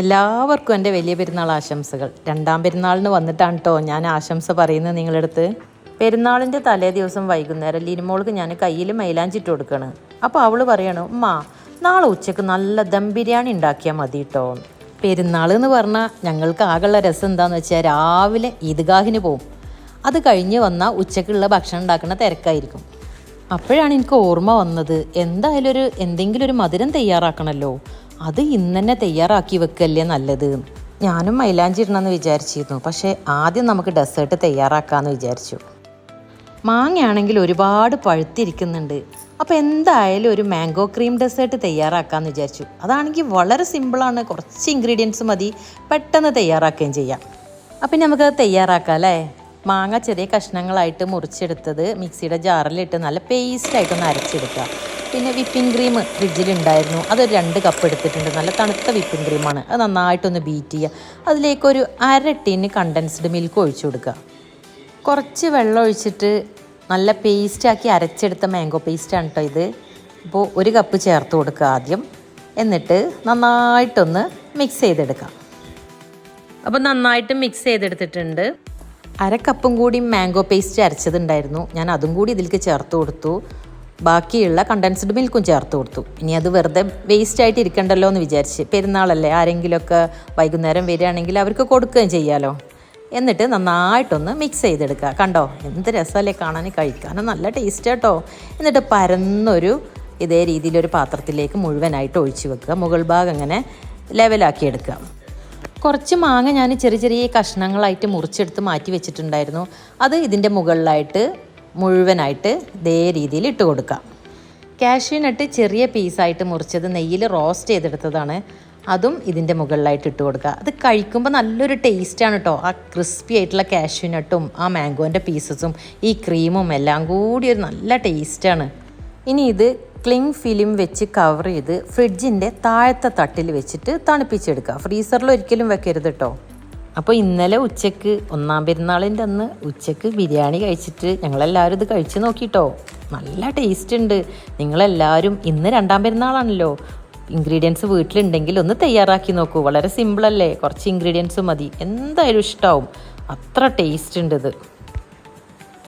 എല്ലാവർക്കും എൻ്റെ വലിയ പെരുന്നാൾ ആശംസകൾ. രണ്ടാം പെരുന്നാളിന് വന്നിട്ടാണ് കേട്ടോ ഞാൻ ആശംസ പറയുന്നത് നിങ്ങളടുത്ത്. പെരുന്നാളിൻ്റെ തലേ ദിവസം വൈകുന്നേരം ലിനിമോൾക്ക് ഞാൻ കയ്യിൽ മൈലാഞ്ചിട്ട് കൊടുക്കുകയാണ്. അപ്പോൾ അവൾ പറയണു, ഉമ്മ നാളെ ഉച്ചക്ക് നല്ല ദം ബിരിയാണി ഉണ്ടാക്കിയാൽ മതി കേട്ടോ. പെരുന്നാൾ എന്ന് പറഞ്ഞാൽ ഞങ്ങൾക്ക് ആകെയുള്ള രസം എന്താണെന്ന് വെച്ചാൽ രാവിലെ ഈദ്ഗാഹിന് പോവും. അത് കഴിഞ്ഞ് വന്നാൽ ഉച്ചക്കുള്ള ഭക്ഷണം ഉണ്ടാക്കുന്ന തിരക്കായിരിക്കും. അപ്പോഴാണ് എനിക്ക് ഓർമ്മ വന്നത്, എന്തായാലും എന്തെങ്കിലും ഒരു മധുരം തയ്യാറാക്കണമല്ലോ, അത് ഇന്ന് തന്നെ തയ്യാറാക്കി വെക്കല്ലേ നല്ലത്. ഞാനും മൈലാഞ്ചി ഇടണമെന്ന് വിചാരിച്ചിരുന്നു, പക്ഷേ ആദ്യം നമുക്ക് ഡെസേർട്ട് തയ്യാറാക്കാമെന്ന് വിചാരിച്ചു. മാങ്ങയാണെങ്കിൽ ഒരുപാട് പഴുത്തിരിക്കുന്നുണ്ട്. അപ്പോൾ എന്തായാലും ഒരു മാംഗോ ക്രീം ഡെസേർട്ട് തയ്യാറാക്കാമെന്ന് വിചാരിച്ചു. അതാണെങ്കിൽ വളരെ സിമ്പിളാണ്, കുറച്ച് ഇൻഗ്രീഡിയൻസ് മതി, പെട്ടെന്ന് തയ്യാറാക്കുകയും ചെയ്യാം. അപ്പം നമുക്കത് തയ്യാറാക്കാം അല്ലേ. മാങ്ങ ചെറിയ കഷ്ണങ്ങളായിട്ട് മുറിച്ചെടുത്തത് മിക്സിയുടെ ജാറിലിട്ട് നല്ല പേസ്റ്റായിട്ടൊന്ന് അരച്ചെടുക്കുക. പിന്നെ വിപ്പിംഗ് ക്രീം ഫ്രിഡ്ജിലുണ്ടായിരുന്നു, അതൊരു 2 കപ്പ് എടുത്തിട്ടുണ്ട്. നല്ല തണുത്ത വിപ്പിംഗ് ക്രീമാണ്. അത് നന്നായിട്ടൊന്ന് ബീറ്റ് ചെയ്യുക. അതിലേക്കൊരു 1/2 ടീന് കണ്ടൻസ്ഡ് മിൽക്ക് ഒഴിച്ചു കൊടുക്കുക. കുറച്ച് വെള്ളം ഒഴിച്ചിട്ട് നല്ല പേസ്റ്റാക്കി അരച്ചെടുത്ത മാംഗോ പേസ്റ്റാണ് കേട്ടോ ഇത്. അപ്പോൾ 1 കപ്പ് ചേർത്ത് കൊടുക്കുക ആദ്യം. എന്നിട്ട് നന്നായിട്ടൊന്ന് മിക്സ് ചെയ്തെടുക്കാം. അപ്പോൾ നന്നായിട്ട് മിക്സ് ചെയ്തെടുത്തിട്ടുണ്ട്. 1/2 കപ്പും കൂടി മാംഗോ പേസ്റ്റ് അരച്ചതുണ്ടായിരുന്നു, ഞാൻ അതും കൂടി ഇതിലേക്ക് ചേർത്ത് കൊടുത്തു. ബാക്കിയുള്ള കണ്ടൻസ്ഡ് മിൽക്കും ചേർത്ത് കൊടുത്തു. ഇനി അത് വെറുതെ വേസ്റ്റായിട്ട് ഇരിക്കണ്ടല്ലോ എന്ന് വിചാരിച്ച്, പെരുന്നാളല്ലേ, ആരെങ്കിലുമൊക്കെ വൈകുന്നേരം വരികയാണെങ്കിൽ അവർക്ക് കൊടുക്കുകയും ചെയ്യാമല്ലോ. എന്നിട്ട് നന്നായിട്ടൊന്ന് മിക്സ് ചെയ്തെടുക്കുക. കണ്ടോ എന്ത് രസമല്ലേ കാണാൻ, കഴിക്കാനും നല്ല ടേസ്റ്റ് കേട്ടോ. എന്നിട്ട് പരന്നൊരു ഇതേ രീതിയിലൊരു പാത്രത്തിലേക്ക് മുഴുവനായിട്ട് ഒഴിച്ച് വെക്കുക. മുകൾ ഭാഗം അങ്ങനെ ലെവലാക്കി എടുക്കുക. കുറച്ച് മാങ്ങ ഞാൻ ചെറിയ ചെറിയ കഷ്ണങ്ങളായിട്ട് മുറിച്ചെടുത്ത് മാറ്റി വെച്ചിട്ടുണ്ടായിരുന്നു. അത് ഇതിൻ്റെ മുകളിലായിട്ട് മുഴുവനായിട്ട് ഇതേ രീതിയിൽ ഇട്ട് കൊടുക്കാം. കാഷ്യൂ നട്ട് ചെറിയ പീസായിട്ട് മുറിച്ചത് നെയ്യിൽ റോസ്റ്റ് ചെയ്തെടുത്തതാണ്, അതും ഇതിൻ്റെ മുകളിലായിട്ട് ഇട്ട് കൊടുക്കുക. അത് കഴിക്കുമ്പോൾ നല്ലൊരു ടേസ്റ്റാണ് കേട്ടോ. ആ ക്രിസ്പി ആയിട്ടുള്ള കാഷ്യൂ നട്ടും ആ മാംഗോൻ്റെ പീസസും ഈ ക്രീമും എല്ലാം കൂടി ഒരു നല്ല ടേസ്റ്റാണ്. ഇനി ഇത് ക്ലിങ് ഫിലിം വെച്ച് കവർ ചെയ്ത് ഫ്രിഡ്ജിൻ്റെ താഴത്തെ തട്ടിൽ വെച്ചിട്ട് തണുപ്പിച്ചെടുക്കുക. ഫ്രീസറിൽ ഒരിക്കലും വെക്കരുത് കേട്ടോ. അപ്പോൾ ഇന്നലെ ഉച്ചക്ക്, ഒന്നാം പെരുന്നാളിൻ്റെ അന്ന് ഉച്ചക്ക് ബിരിയാണി കഴിച്ചിട്ട് ഞങ്ങളെല്ലാവരും ഇത് കഴിച്ച് നോക്കിട്ടോ. നല്ല ടേസ്റ്റ് ഉണ്ട്. നിങ്ങളെല്ലാവരും, ഇന്ന് രണ്ടാം പെരുന്നാളാണല്ലോ, ഇൻഗ്രീഡിയൻസ് വീട്ടിലുണ്ടെങ്കിൽ ഒന്ന് തയ്യാറാക്കി നോക്കൂ. വളരെ സിമ്പിളല്ലേ, കുറച്ച് ഇൻഗ്രീഡിയൻസ് മതി, എന്തായാലും ഇഷ്ടമാവും. അത്ര ടേസ്റ്റ് ഉണ്ട് ഇത്.